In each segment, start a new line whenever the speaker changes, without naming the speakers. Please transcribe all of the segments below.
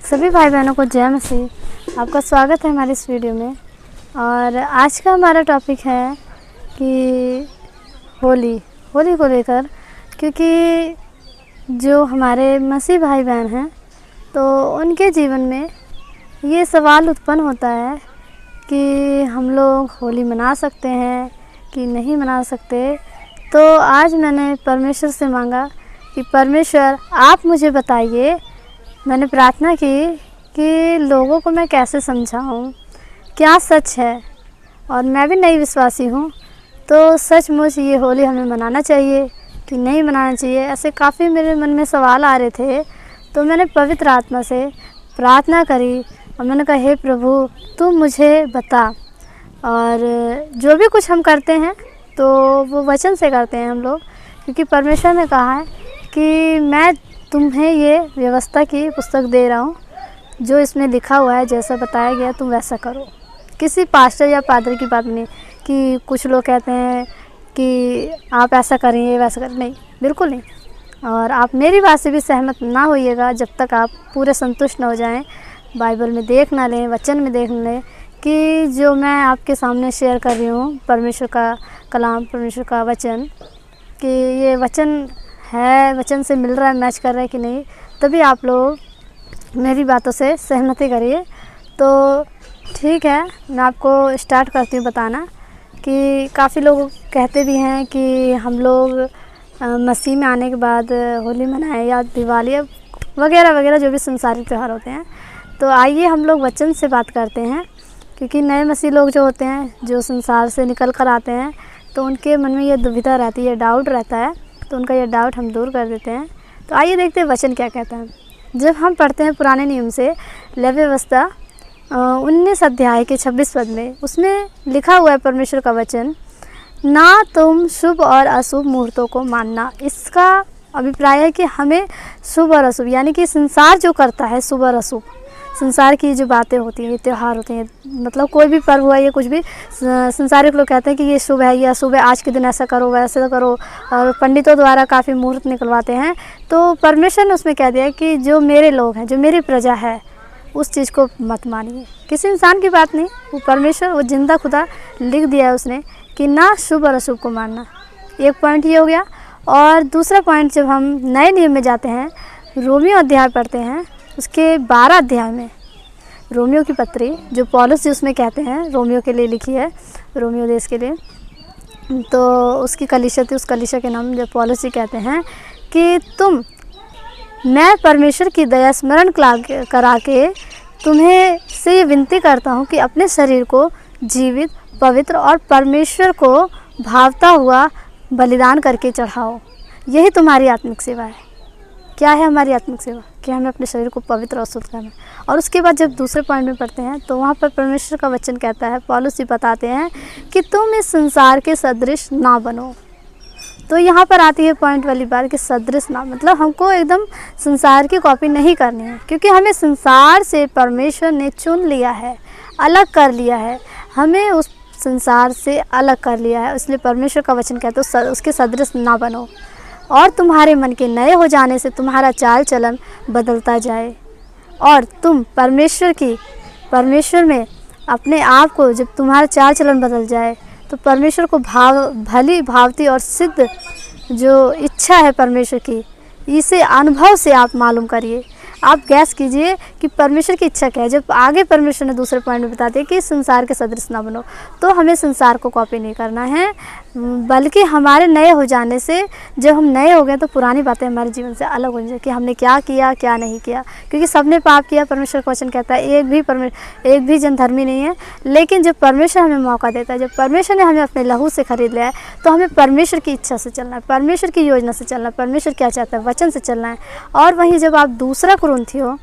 सभी भाई बहनों को जय मसीह। आपका स्वागत है हमारे इस वीडियो में। और आज का हमारा टॉपिक है कि होली को लेकर, क्योंकि जो हमारे मसीह भाई बहन हैं तो उनके जीवन में ये सवाल उत्पन्न होता है कि हम लोग होली मना सकते हैं कि नहीं मना सकते। तो आज मैंने परमेश्वर से मांगा कि परमेश्वर आप मुझे बताइए। मैंने प्रार्थना की कि लोगों को मैं कैसे समझाऊं क्या सच है, और मैं भी नई विश्वासी हूं, तो सचमुच ये होली हमें मनाना चाहिए कि नहीं मनाना चाहिए। ऐसे काफ़ी मेरे मन में सवाल आ रहे थे। तो मैंने पवित्र आत्मा से प्रार्थना करी और मैंने कहा, हे प्रभु तू मुझे बता। और जो भी कुछ हम करते हैं तो वो वचन से करते हैं हम लोग, क्योंकि परमेश्वर ने कहा है कि मैं तुम्हें ये व्यवस्था की पुस्तक दे रहा हूँ, जो इसमें लिखा हुआ है जैसा बताया गया तुम वैसा करो। किसी पास्टर या पादरी की बात नहीं कि कुछ लोग कहते हैं कि आप ऐसा करिए वैसा करें, नहीं, बिल्कुल नहीं। और आप मेरी बात से भी सहमत ना होइएगा जब तक आप पूरे संतुष्ट न हो जाएं, बाइबल में देख ना लें, वचन में देख लें कि जो मैं आपके सामने शेयर कर रही हूँ परमेश्वर का कलाम, परमेश्वर का वचन, कि ये वचन है, वचन से मिल रहा है, मैच कर रहा है कि नहीं। तभी आप लोग मेरी बातों से सहमति करिए। तो ठीक है, मैं आपको स्टार्ट करती हूँ बताना कि काफ़ी लोग कहते भी हैं कि हम लोग मसीह में आने के बाद होली मनाएं या दिवाली वगैरह वगैरह जो भी संसारिक त्यौहार होते हैं। तो आइए हम लोग वचन से बात करते हैं, क्योंकि नए मसीह लोग जो होते हैं, जो संसार से निकल कर आते हैं, तो उनके मन में ये दुविधा रहती है, डाउट रहता है। तो उनका ये डाउट हम दूर कर देते हैं। तो आइए देखते हैं वचन क्या कहता है। जब हम पढ़ते हैं पुराने नियम से लेवी व्यवस्था 19 अध्याय के 26 पद में, उसमें लिखा हुआ है परमेश्वर का वचन, ना तुम शुभ और अशुभ मुहूर्तों को मानना। इसका अभिप्राय है कि हमें शुभ और अशुभ, यानी कि संसार जो करता है शुभ और अशुभ, संसार की जो बातें होती हैं, ये त्यौहार होते हैं, मतलब कोई भी पर्व हुआ, ये कुछ भी संसारिक लोग कहते हैं कि ये शुभ है, ये अशुभ है, आज के दिन ऐसा करो वैसा करो, और पंडितों द्वारा काफ़ी मुहूर्त निकलवाते हैं। तो परमेश्वर ने उसमें कह दिया कि जो मेरे लोग हैं, जो मेरी प्रजा है, उस चीज़ को मत मानिए। किसी इंसान की बात नहीं, वो परमेश्वर, वो जिंदा खुदा लिख दिया है उसने कि ना शुभ और अशुभ को मानना। एक पॉइंट ये हो गया। और दूसरा पॉइंट, जब हम नए नियम में जाते हैं, रोमियो अध्याय पढ़ते हैं, उसके 12 अध्याय में रोमियो की पत्री, जो पौलुस जी उसमें कहते हैं, रोमियो के लिए लिखी है, रोमियो देश के लिए, तो उसकी कलीसिया थी, उस कलीसिया के नाम जब पौलुस जी कहते हैं कि मैं परमेश्वर की दया स्मरण करा के तुम्हें से ये विनती करता हूँ कि अपने शरीर को जीवित, पवित्र और परमेश्वर को भावता हुआ बलिदान करके चढ़ाओ। यही तुम्हारी आत्मिक सेवा है। क्या है हमारी आत्मिक सेवा? कि हमें अपने शरीर को पवित्र और शुद्ध करना। और उसके बाद जब दूसरे पॉइंट में पढ़ते हैं तो वहाँ पर परमेश्वर का वचन कहता है, पौलुस जी बताते हैं कि तुम इस संसार के सदृश ना बनो। तो यहाँ पर आती है पॉइंट वाली बात कि सदृश ना, मतलब हमको एकदम संसार की कॉपी नहीं करनी है, क्योंकि हमें संसार से परमेश्वर ने चुन लिया है, अलग कर लिया है, हमें उस संसार से अलग कर लिया है। इसलिए परमेश्वर का वचन कहता है उसके सदृश ना बनो, और तुम्हारे मन के नए हो जाने से तुम्हारा चाल चलन बदलता जाए, और तुम परमेश्वर में अपने आप को, जब तुम्हारा चाल चलन बदल जाए तो परमेश्वर को भली भावती और सिद्ध जो इच्छा है परमेश्वर की, इसे अनुभव से आप मालूम करिए। आप गैस कीजिए कि परमेश्वर की इच्छा क्या है। जब आगे परमेश्वर ने दूसरे पॉइंट में बता दिया कि संसार के सदृश ना बनो, तो हमें संसार को कॉपी नहीं करना है, बल्कि हमारे नए हो जाने से, जब हम नए हो गए तो पुरानी बातें हमारे जीवन से अलग हो जाए कि हमने क्या किया क्या नहीं किया, क्योंकि सबने पाप किया। परमेश्वर का वचन कहता है एक भी जन धर्मी नहीं है। लेकिन जब परमेश्वर हमें मौका देता है, जब परमेश्वर ने हमें अपने लहू से खरीद लिया है, तो हमें परमेश्वर की इच्छा से चलना है, परमेश्वर की योजना से चलना है, परमेश्वर क्या चाहता है वचन से चलना है। और वहीं जब आप दूसरा कुरिन्थियों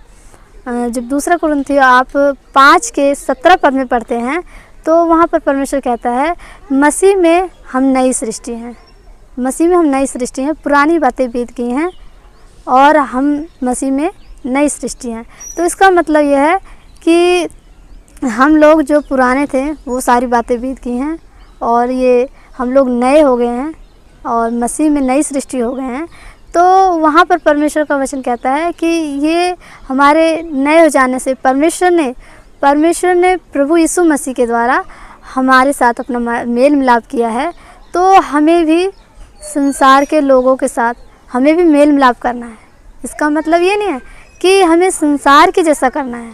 आप 5 के 17 पद में पढ़ते हैं, तो वहाँ पर परमेश्वर कहता है मसीह में हम नई सृष्टि हैं, मसीह में हम नई सृष्टि हैं, पुरानी बातें बीत गई हैं और हम मसीह में नई सृष्टि हैं। तो इसका मतलब यह है कि हम लोग जो पुराने थे वो सारी बातें बीत गई हैं, और ये हम लोग नए हो गए हैं और मसीह में नई सृष्टि हो गए हैं। तो वहाँ पर परमेश्वर का वचन कहता है कि ये हमारे नए हो जाने से परमेश्वर ने प्रभु यीशु मसीह के द्वारा हमारे साथ अपना मेल मिलाप किया है। तो हमें भी संसार के लोगों के साथ हमें भी मेल मिलाप करना है। इसका मतलब ये नहीं है कि हमें संसार के जैसा करना है,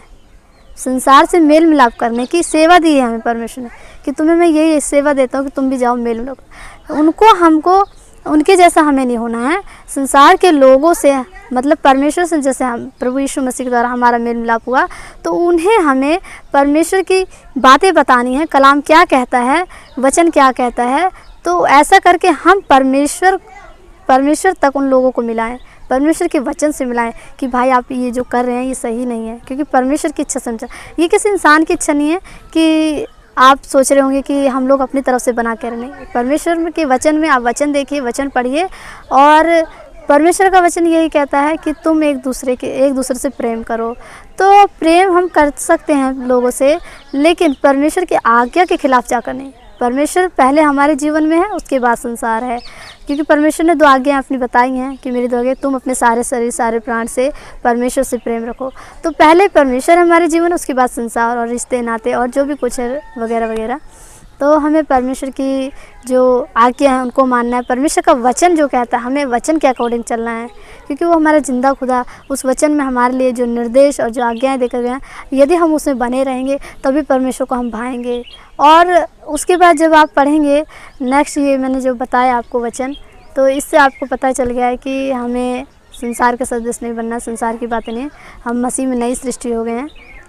संसार से मेल मिलाप करने की सेवा दी है हमें परमेश्वर ने कि तुम्हें मैं यही सेवा देता हूँ कि तुम भी जाओ मेल मिलाप। हमको उनके जैसा हमें नहीं होना है। संसार के लोगों से मतलब परमेश्वर से जैसे हम प्रभु यीशु मसीह के द्वारा हमारा मेल मिलाप हुआ, तो उन्हें हमें परमेश्वर की बातें बतानी है, कलाम क्या कहता है, वचन क्या कहता है। तो ऐसा करके हम परमेश्वर तक उन लोगों को मिलाएं, परमेश्वर के वचन से मिलाएं कि भाई आप ये जो कर रहे हैं ये सही नहीं है, क्योंकि परमेश्वर की इच्छा समझा। ये किसी इंसान की इच्छा नहीं है कि आप सोच रहे होंगे कि हम लोग अपनी तरफ से बना कर, नहीं। परमेश्वर के वचन में आप वचन देखिए, वचन पढ़िए, और परमेश्वर का वचन यही कहता है कि तुम एक दूसरे से प्रेम करो। तो प्रेम हम कर सकते हैं लोगों से, लेकिन परमेश्वर की आज्ञा के खिलाफ जाकर नहीं। परमेश्वर पहले हमारे जीवन में है, उसके बाद संसार है, क्योंकि परमेश्वर ने 2 आज्ञाएं अपनी बताई हैं कि मेरी 2 आज्ञाएं, तुम अपने सारे शरीर सारे प्राण से परमेश्वर से प्रेम रखो। तो पहले परमेश्वर हमारे जीवन, उसके बाद संसार और रिश्ते नाते और जो भी कुछ है वगैरह वगैरह। तो हमें परमेश्वर की जो आज्ञा है उनको मानना है। परमेश्वर का वचन जो कहता है हमें वचन के अकॉर्डिंग चलना है, क्योंकि वो हमारा जिंदा खुदा, उस वचन में हमारे लिए जो निर्देश और जो आज्ञाएं देखे गए हैं, यदि हम उसमें बने रहेंगे तभी परमेश्वर को हम भाएंगे। और उसके बाद जब आप पढ़ेंगे नेक्स्ट, ये मैंने जो बताया आपको वचन, तो इससे आपको पता चल गया है कि हमें संसार के सदस्य नहीं बनना, संसार की बातें नहीं, हम मसीह में नई सृष्टि हो गए हैं।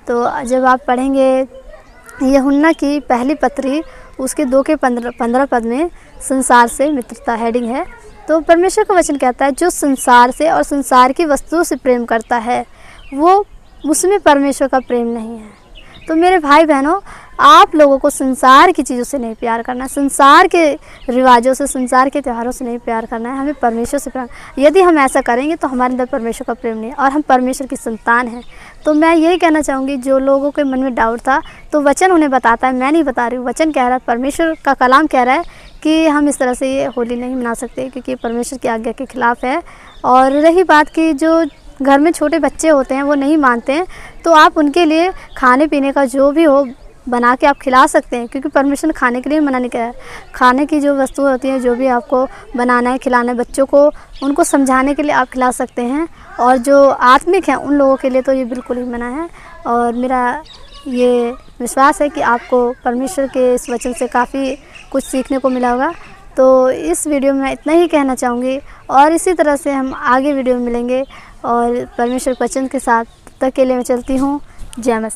तो जब आप पढ़ेंगे यूहन्ना की पहली पत्री, उसके 2 के 15 पद में संसार से मित्रता हेडिंग है। तो परमेश्वर का वचन कहता है जो संसार से और संसार की वस्तुओं से प्रेम करता है वो उसमें परमेश्वर का प्रेम नहीं है। तो मेरे भाई बहनों, आप लोगों को संसार की चीज़ों से नहीं प्यार करना है, संसार के रिवाजों से, संसार के त्योहारों से नहीं प्यार करना है, हमें परमेश्वर से प्यार। यदि हम ऐसा करेंगे तो हमारे अंदर परमेश्वर का प्रेम नहीं है और हम परमेश्वर की संतान हैं। तो मैं यही कहना चाहूँगी, जो लोगों के मन में डाउट था, तो वचन उन्हें बताता है, मैं नहीं बता रही हूँ। वचन कह रहा है, परमेश्वर का कलाम कह रहा है कि हम इस तरह से ये होली नहीं मना सकते, क्योंकि परमेश्वर की आज्ञा के खिलाफ़ है। और रही बात कि जो घर में छोटे बच्चे होते हैं वो नहीं मानते हैं, तो आप उनके लिए खाने पीने का जो भी हो बना के आप खिला सकते हैं, क्योंकि परमेश्वर ने खाने के लिए मना नहीं किया है। खाने की जो वस्तुएं होती हैं, जो भी आपको बनाना है, खिलाना है बच्चों को, उनको समझाने के लिए आप खिला सकते हैं। और जो आत्मिक हैं उन लोगों के लिए तो ये बिल्कुल ही मना है। और मेरा ये विश्वास है कि आपको परमेश्वर के इस वचन से काफ़ी कुछ सीखने को मिला होगा। तो इस वीडियो में मैं इतना ही कहना चाहूँगी, और इसी तरह से हम आगे वीडियो में मिलेंगे और परमेश्वर वचन के साथ। तब तक के लिए मैं चलती हूँ। जय मसीह।